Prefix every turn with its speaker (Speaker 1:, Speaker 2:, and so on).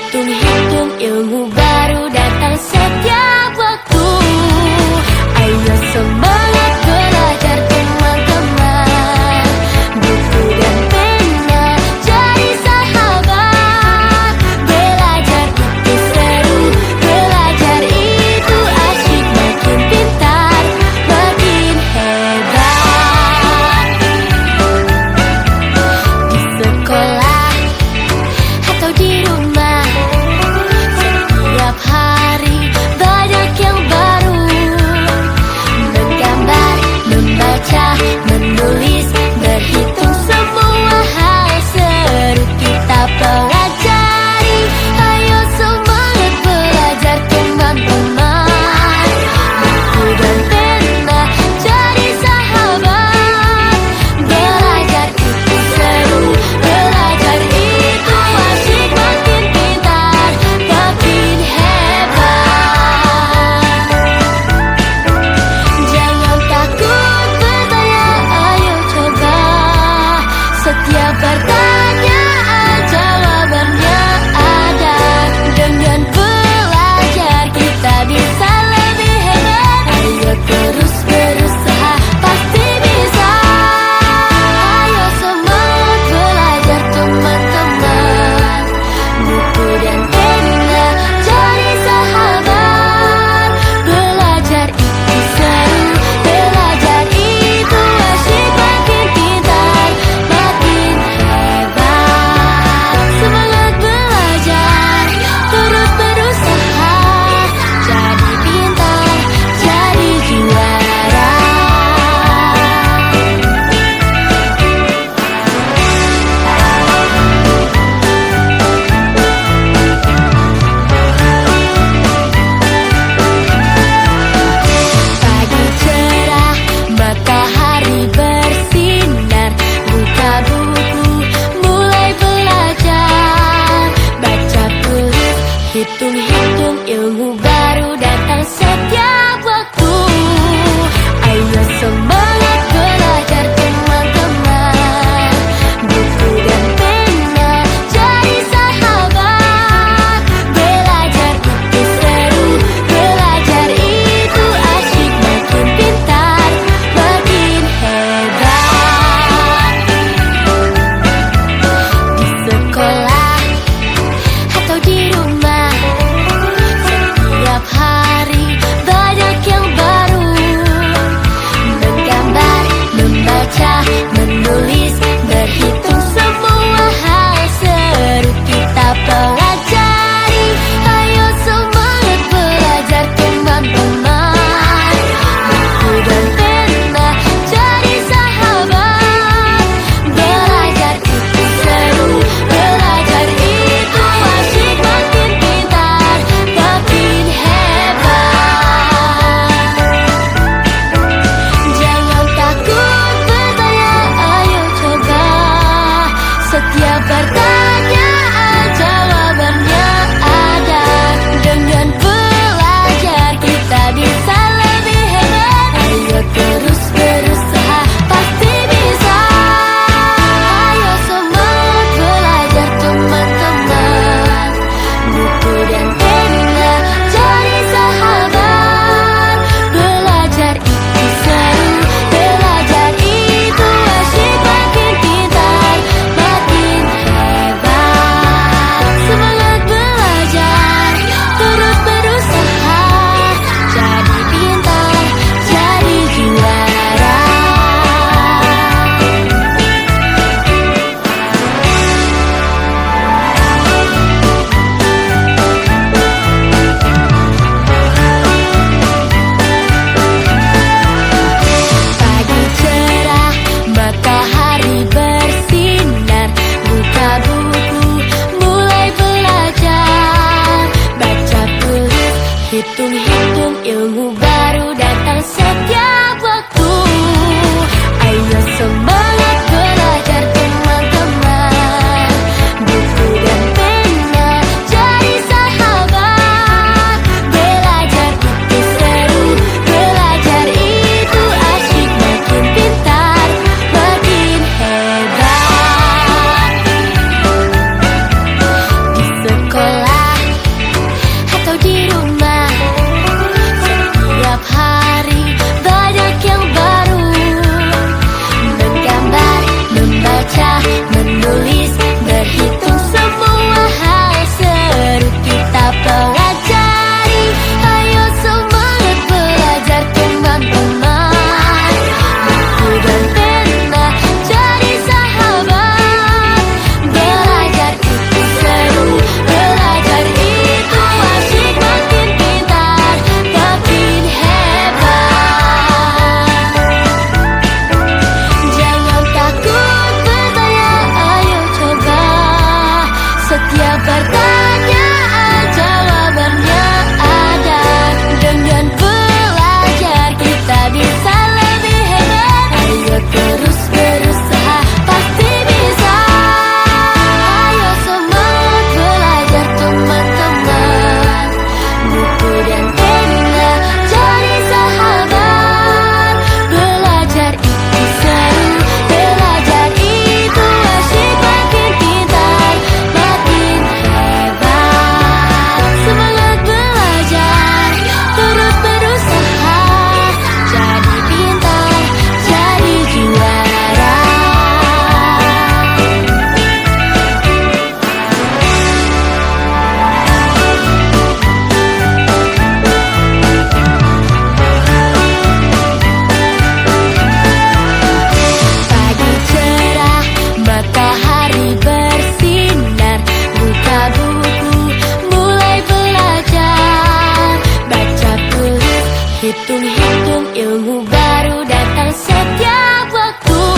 Speaker 1: Hitung-hitung ilmu baru datang setiap waktu. Ayo semangat belajar teman-teman. Buku dan pena jadi sahabat. Belajar itu seru, belajar itu asyik. Makin pintar, makin hebat. Di sekolah atau di rumah, setiap hari banyak yang baru. Menggambar, membaca, menulis, berhitung, semua hal seru kita pelajari. Ayo semangat belajar teman-teman. Buku dan pena jadi sahabat. Belajar itu seru, belajar itu asyik. Makin pintar, makin hebat. Jangan takut bertanya, ayo coba. Setiap pertanyaan jawabannya ada. Dengan belajar kita bisa lebih hebat. Ayo terus berusaha, pasti bisa. Ayo semangat belajar teman-teman. Buku dan pena jadi sahabat. Belajar itu seru, belajar itu asyik. Makin pintar, makin hebat. Semangat belajar, terus berusaha. Jadi pintar, jadi juara. Pagi cerah, matahari bersinar. Buka buku, mulai belajar. Baca tulis, hitung-hitung ilmu baru datang setiap waktu. Ayo semangat belajar teman-teman. Buku dan pena jadi sahabat. Belajar itu seru, belajar itu asyik. Makin pintar, makin hebat. Di sekolah atau di rumah, setiap hari banyak yang baru. Menggambar, membaca, menulis, berhitung, semua hal seru kita pelajari. Ayo semangat belajar teman-teman. Buku dan pena jadi sahabat. Belajar itu seru, belajar itu asyik. Makin pintar, makin hebat. Jangan takut bertanya, ayo coba. Hitung-hitung ilmu baru datang setiap waktu.